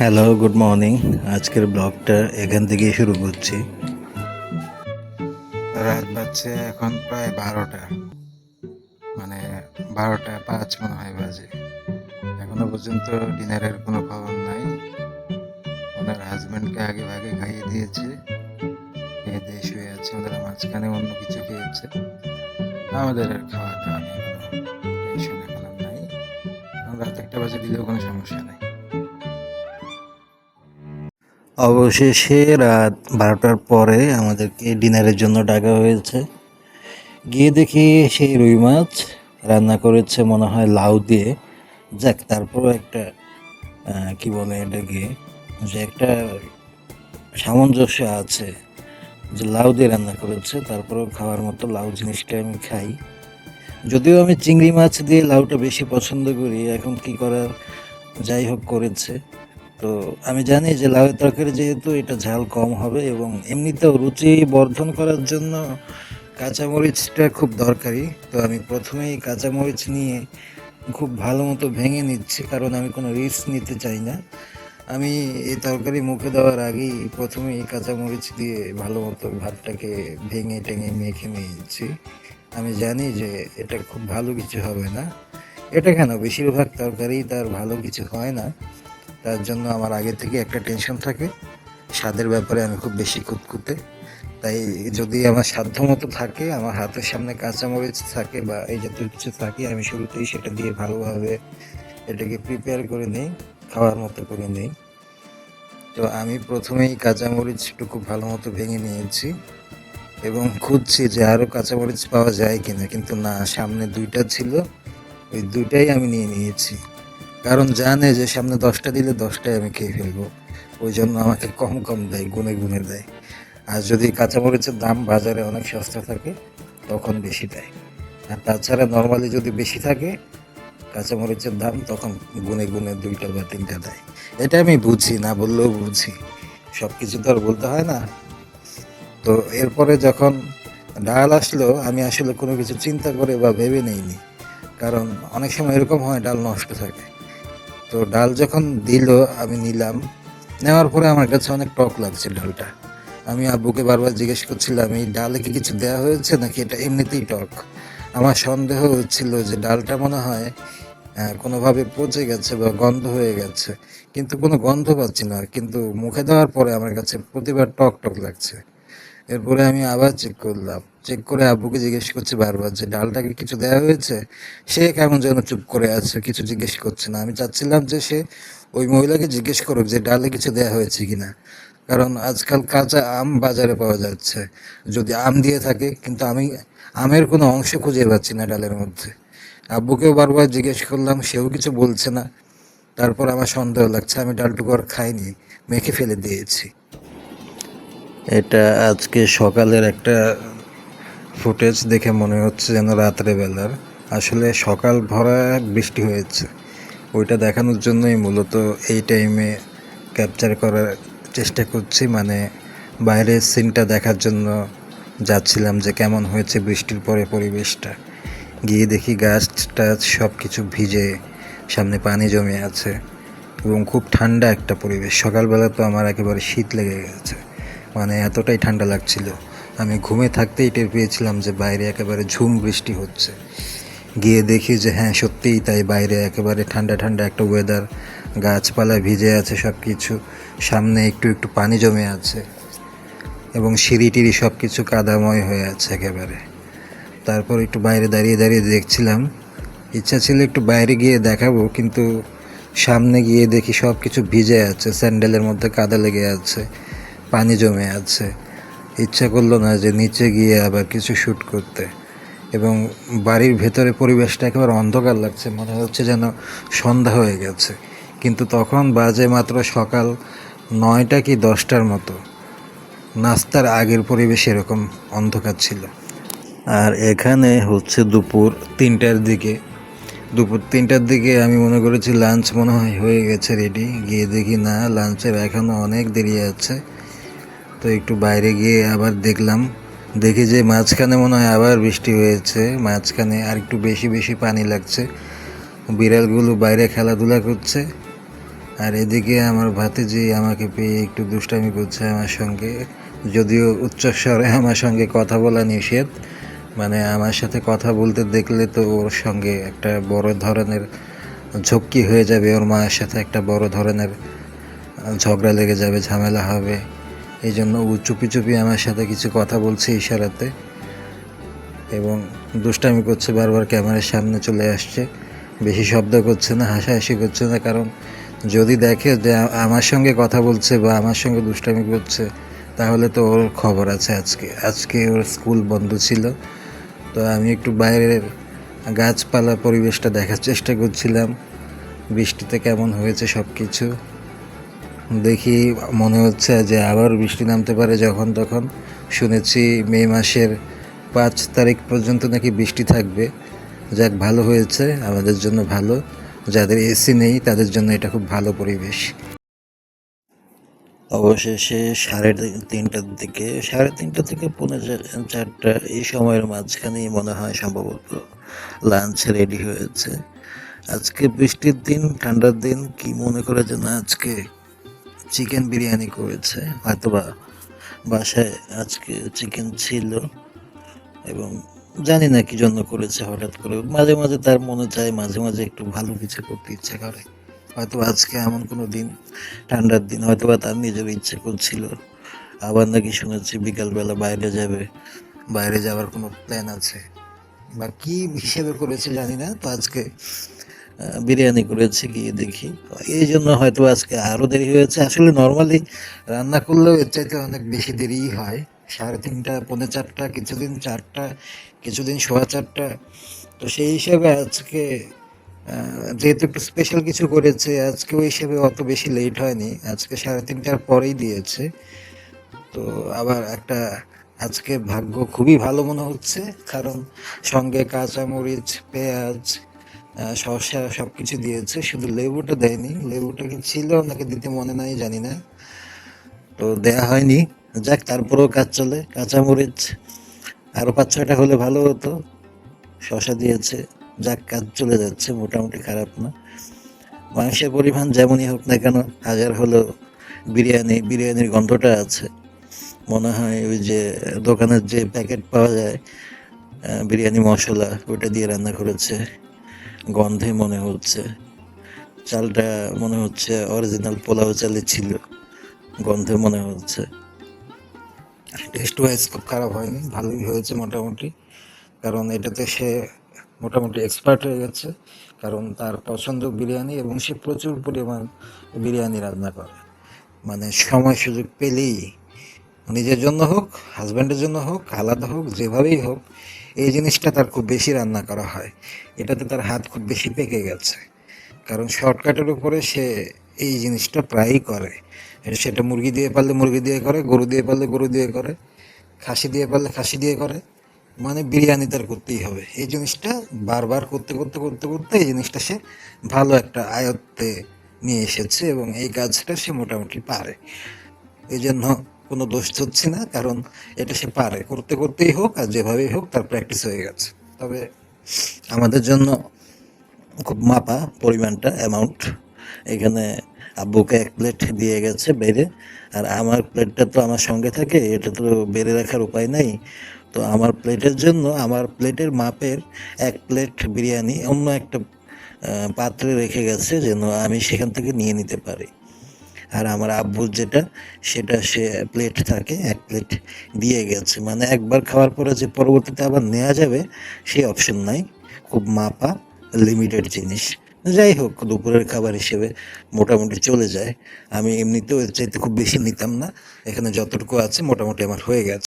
Hello, good morning. আজকের ব্লগটা এখান থেকেই শুরু করছি। রাত বাজছে এখন প্রায় 12টা, মানে 12টা 5 মনে হয় বাজে। এখনো পর্যন্ত ডিনারের কোনো খবর নাই। ওনার হাজব্যান্ডকে আগে ভাগে খাইয়ে দিয়েছে, খেয়ে দিয়ে শুয়ে আছে। ওনারা মাঝখানে অন্য কিছু খেয়েছে। আমাদের আর খাওয়া দাওয়া নিয়ে কোনো টেনশন এখন আর নাই। এখন রাত 1টা বাজে দিলেও কোনো সমস্যা নাই। অবশেষে রাত 12টার পরে আমাদেরকে ডিনারের জন্য ডাকা হয়েছে। গিয়ে দেখি সেই রুই মাছ রান্না করেছে মনে হয় লাউ দিয়ে। যাক, তারপরও একটা কি বলে এটাকে, যে একটা সামঞ্জস্য আছে যে লাউ দিয়ে রান্না করেছে, তারপরেও খাওয়ার মতো লাউ জিনিসটা আমি খাই। যদিও আমি চিংড়ি মাছ দিয়ে লাউটা বেশি পছন্দ করি, এখন কি করার, যাই হোক করেছে। তো আমি জানি যে লাউয়ের তরকারি যেহেতু এটা ঝাল কম হবে এবং এমনিতেও রুচি বর্ধন করার জন্য কাঁচামরিচটা খুব দরকারি। তো আমি প্রথমেই কাঁচামরিচ নিয়ে খুব ভালো মতো ভেঙে নিচ্ছি, কারণ আমি কোনো রিস্ক নিতে চাই না। আমি এই তরকারি মুখে দেওয়ার আগেই প্রথমেই কাঁচামরিচ দিয়ে ভালো মতো ভাতটাকে ভেঙে টেঙে মেখে নিয়েছি। আমি জানি যে এটা খুব ভালো কিছু হবে না। এটা কেন, বেশিরভাগ তরকারি তার ভালো কিছু হয় না। তার জন্য আমার আগে থেকে একটা টেনশন থাকে। স্বাদের ব্যাপারে আমি খুব বেশি খুঁতখুঁতে। তাই যদি আমার সাধ্যমতো থাকে, আমার হাতের সামনে কাঁচামরিচ থাকে বা এই জাতীয় কিছু থাকে, আমি শুরুতেই সেটা দিয়ে ভালোভাবে এটাকে প্রিপেয়ার করে নিই, খাওয়ার মতো করে নিই। তো আমি প্রথমেই কাঁচামরিচটুকু ভালো মতো ভেঙে নিয়েছি এবং খুঁজছি যে আরও কাঁচামরিচ পাওয়া যায় কিনা, কিন্তু না, সামনে 2টা ছিল, ওই 2টাই আমি নিয়ে নিয়েছি। কারণ জানে যে সামনে 10টা দিলে 10টাই আমি খেয়ে ফেলবো, ওই জন্য আমাকে কম কম দেয়, গুনে গুনে দেয়। আর যদি কাঁচামরিচের দাম বাজারে অনেক সস্তা থাকে তখন বেশি দেয়। আর তাছাড়া নর্মালি যদি বেশি থাকে কাঁচামরিচের দাম, তখন গুনে গুনে 2টা বা 3টা দেয়। এটা আমি বুঝি, না বললেও বুঝি, সব কিছু তো আর বলতে হয় না। তো এরপরে যখন ডাল আসলো, আমি আসলে কোনো কিছু চিন্তা করে বা ভেবে নেইনি, কারণ অনেক সময় এরকম হয় ডাল নষ্ট থাকে। তো ডাল যখন দিল আমি নিলাম, নেওয়ার পরে আমার কাছে অনেক টক লাগছে ডালটা। আমি আব্বুকে বারবার জিজ্ঞেস করছিলাম এই ডালে কি কিছু দেওয়া হয়েছে নাকি এটা এমনিতেই টক। আমার সন্দেহ হচ্ছিল যে ডালটা মনে হয় কোনোভাবে পচে গেছে বা গন্ধ হয়ে গেছে, কিন্তু কোনো গন্ধ পাচ্ছি না, কিন্তু মুখে দেওয়ার পরে আমার কাছে প্রতিবার টক টক লাগছে। এরপরে আমি আবার চেক করলাম, চেক করে আব্বুকে জিজ্ঞেস করছি বারবার যে ডালটাকে কিছু দেওয়া হয়েছে। সে কেমন যেন চুপ করে আছে, কিছু জিজ্ঞেস করছে না। আমি চাচ্ছিলাম যে সে ওই মহিলাকে জিজ্ঞেস করুক যে ডালে কিছু দেওয়া হয়েছে কিনা, কারণ আজকাল কাঁচা আম বাজারে পাওয়া যাচ্ছে, যদি আম দিয়ে থাকে, কিন্তু আমি আমের কোনো অংশ খুঁজে পাচ্ছি না ডালের মধ্যে। আব্বুকেও বারবার জিজ্ঞেস করলাম, সেও কিছু বলছে না। তারপর আমার সন্দেহ লাগছে, আমি ডালটুকু আর খাইনি, মেখে ফেলে দিয়েছি। এটা আজকে সকালের একটা ফুটেজ দেখে মনে হচ্ছে যেন রাত্রে বেলার। আসলে সকাল ভরা বৃষ্টি হয়েছে, ওইটা দেখানোর জন্যই মূলত এই টাইমে ক্যাপচার করার চেষ্টা করছি। মানে বাইরের সিনটা দেখার জন্য যাচ্ছিলাম যে কেমন হয়েছে বৃষ্টির পরে পরিবেশটা। গিয়ে দেখি গাছ টাছ সব কিছু ভিজে, সামনে পানি জমে আছে এবং খুব ঠান্ডা একটা পরিবেশ। সকালবেলা তো আমার একেবারে শীত লেগে গেছে, মানে এতটাই ঠান্ডা লাগছিল। আমি ঘুমে থাকতেই টের পেয়েছিলাম যে বাইরে একেবারে ঝুম বৃষ্টি হচ্ছে। গিয়ে দেখি যে হ্যাঁ, সত্যিই তাই, বাইরে একেবারে ঠান্ডা ঠান্ডা একটা ওয়েদার, গাছপালা ভিজে আছে সব কিছু, সামনে একটু একটু পানি জমে আছে এবং সিঁড়ি টিড়ি সব কিছু কাদাময় হয়ে আছে একেবারে। তারপর একটু বাইরে দাঁড়িয়ে দাঁড়িয়ে দেখছিলাম, ইচ্ছা ছিল একটু বাইরে গিয়ে দেখাবো, কিন্তু সামনে গিয়ে দেখি সব কিছু ভিজে আছে, স্যান্ডেলের মধ্যে কাদা লেগে আছে, পানি জমে আছে। ইচ্ছা করলো না যে নিচে গিয়ে আবার কিছু শ্যুট করতে। এবং বাড়ির ভেতরে পরিবেশটা একেবারে অন্ধকার লাগছে, মনে হচ্ছে যেন সন্ধ্যা হয়ে গেছে। কিন্তু তখন বাজে মাত্র সকাল 9টা কি 10টার মতো, নাস্তার আগের পরিবেশ এরকম অন্ধকার ছিল। আর এখানে হচ্ছে দুপুর 3টার দিকে। দুপুর 3টার দিকে আমি মনে করেছি লাঞ্চ মনে হয় হয়ে গেছে রেডি, গিয়ে দেখি না, লাঞ্চের এখনও অনেক দেরি আছে। তো একটু বাইরে গিয়ে আবার দেখলাম, দেখি যে মাঝখানে মনে হয় আবার বৃষ্টি হয়েছে, মাঝখানে আর একটু বেশি বেশি পানি লাগছে। বিড়ালগুলো বাইরে খেলাধুলা করছে আর এদিকে আমার ভাতিজি আমাকে পেয়ে একটু দুষ্টামি করছে আমার সঙ্গে, যদিও উচ্চস্বরে আমার সঙ্গে কথা বলা নিষেধ। মানে আমার সাথে কথা বলতে দেখলে তো ওর সঙ্গে একটা বড় ধরনের ঝক্কি হয়ে যাবে, ওর মায়ের সাথে একটা বড় ধরনের ঝগড়া লেগে যাবে, ঝামেলা হবে। এই জন্য ও চুপি চুপি আমার সাথে কিছু কথা বলছে ইশারাতে, এবং দুষ্টামি করছে, বারবার ক্যামেরার সামনে চলে আসছে। বেশি শব্দ করছে না, হাসাহাসি করছে না, কারণ যদি দেখে যে আমার সঙ্গে কথা বলছে বা আমার সঙ্গে দুষ্টামি করছে, তাহলে তো ওর খবর আছে। আজকে ওর স্কুল বন্ধ ছিল, তো আমি একটু বাইরের গাছপালা পরিবেশটা দেখার চেষ্টা করছিলাম, বৃষ্টিতে কেমন হয়েছে সব কিছু দেখি। মনে হচ্ছে যে আবার বৃষ্টি নামতে পারে যখন তখন। শুনেছি মে মাসের 5 তারিখ পর্যন্ত নাকি বৃষ্টি থাকবে। যাক, ভালো হয়েছে, আমাদের জন্য ভালো। যাদের এসি নেই তাদের জন্য এটা খুব ভালো পরিবেশ। অবশেষে 3:30 থেকে 3:45 এই সময়ের মাঝখানেই মনে হয় সম্ভবত লাঞ্চ রেডি হয়েছে। আজকে বৃষ্টির দিন, ঠান্ডার দিন, কি মনে করে যেন আজকে চিকেন বিরিয়ানি করেছে, হয়তোবা বাসায় আজকে চিকেন ছিল, এবং জানি না কি জন্য করেছে। হঠাৎ করে মাঝে মাঝে তার মনে চায়, মাঝে মাঝে একটু ভালো কিছু করতে ইচ্ছে করে। হয়তো আজকে এমন কোনো দিন, ঠান্ডার দিন, হয়তোবা তার নিজের ইচ্ছে করছিল। আবার নাকি শুনেছি বিকালবেলা বাইরে যাবে, বাইরে যাওয়ার কোনো প্ল্যান আছে, বা কি হিসেবে করেছে জানি না। তো আজকে বিরিয়ানি করেছে, গিয়ে দেখি। এই জন্য হয়তো আজকে আরও দেরি হয়েছে। আসলে নর্মালি রান্না করলেও এর চাইতে অনেক বেশি দেরিই হয়। 3:30, 4:45, কিছুদিন 4টা, কিছুদিন 4:15। তো সেই হিসাবে আজকে যেহেতু একটু স্পেশাল কিছু করেছে, আজকে ওই হিসেবে অত বেশি লেট হয়নি। আজকে 3:30টার পরেই দিয়েছে। তো আবার একটা আজকে ভাগ্য খুবই ভালো মনে হচ্ছে, কারণ সঙ্গে কাঁচামরিচ, পেঁয়াজ, শসা সব কিছু দিয়েছে, শুধু লেবুটা দেয়নি। লেবুটা কি ছিল নাকি দিতে মনে নাই জানি না, তো দেয়া হয়নি। যাক, তারপরেও কাজ চলে। কাঁচামরিচ আরও 5-6টা হলে ভালো হতো। শসা দিয়েছে, যাক, কাজ চলে যাচ্ছে, মোটামুটি খারাপ না। মাংসের পরিমাণ যেমনই হোক না কেন, হাজার হলো বিরিয়ানির গন্ধটা আছে। মনে হয় ওই যে দোকানের যে প্যাকেট পাওয়া যায় বিরিয়ানি মশলা, ওইটা দিয়ে রান্না করেছে। গন্ধে মনে হচ্ছে চালটা মনে হচ্ছে অরিজিনাল পোলাও চালে ছিল, গন্ধে মনে হচ্ছে। টেস্ট ওয়াইজ খুব খারাপ হয়নি, ভালোই হয়েছে মোটামুটি। কারণ এটাতে সে মোটামুটি এক্সপার্ট হয়ে গেছে, কারণ তার পছন্দ বিরিয়ানি, এবং সে প্রচুর পরিমাণ বিরিয়ানি রান্না করে। মানে সময় সুযোগ পেলেই, নিজের জন্য হোক, হাজব্যান্ডের জন্য হোক, আলাদা হোক, যেভাবেই হোক, এই জিনিসটা তার খুব বেশি রান্না করা হয়। এটাতে তার হাত খুব বেশি পেকে গেছে, কারণ শর্টকাটের উপরে সে এই জিনিসটা প্রায়ই করে। সেটা মুরগি দিয়ে পারলে মুরগি দিয়ে করে, গরু দিয়ে পারলে গরু দিয়ে করে, খাসি দিয়ে পারলে খাসি দিয়ে করে। মানে বিরিয়ানি তার করতেই হবে। এই জিনিসটা বারবার করতে করতে করতে করতে এই জিনিসটা সে ভালো একটা আয়ত্তে নিয়ে এসেছে, এবং এই কাজটা সে মোটামুটি পারে। এই জন্য কোনো দোষ হচ্ছে না, কারণ এটা সে পারে, করতে করতেই হোক আর যেভাবেই হোক তার প্র্যাকটিস হয়ে গেছে। তবে আমাদের জন্য খুব মাপা পরিমাণটা, অ্যামাউন্ট। এখানে আব্বুকে 1 প্লেট দিয়ে গেছে বেড়ে, আর আমার প্লেটটা তো আমার সঙ্গে থাকে, এটা তো বেড়ে রাখার উপায় নাই। তো আমার প্লেটের জন্য, আমার প্লেটের মাপের 1 প্লেট বিরিয়ানি অন্য একটা পাত্রে রেখে গেছে, যেন আমি সেখান থেকে নিয়ে নিতে পারি। আর আমার আব্বুর যেটা, সেটা সে প্লেট থাকে, 1 প্লেট দিয়ে গেছে। মানে একবার খাওয়ার পরে যে পরবর্তীতে আবার নেওয়া যাবে সেই অপশন নাই। খুব মাপা, লিমিটেড জিনিস। যাই হোক, দুপুরের খাবার হিসেবে মোটামুটি চলে যায়। আমি এমনিতেও এর চাইতে খুব বেশি নিতাম না, এখানে যতটুকু আছে মোটামুটি আমার হয়ে গেছে।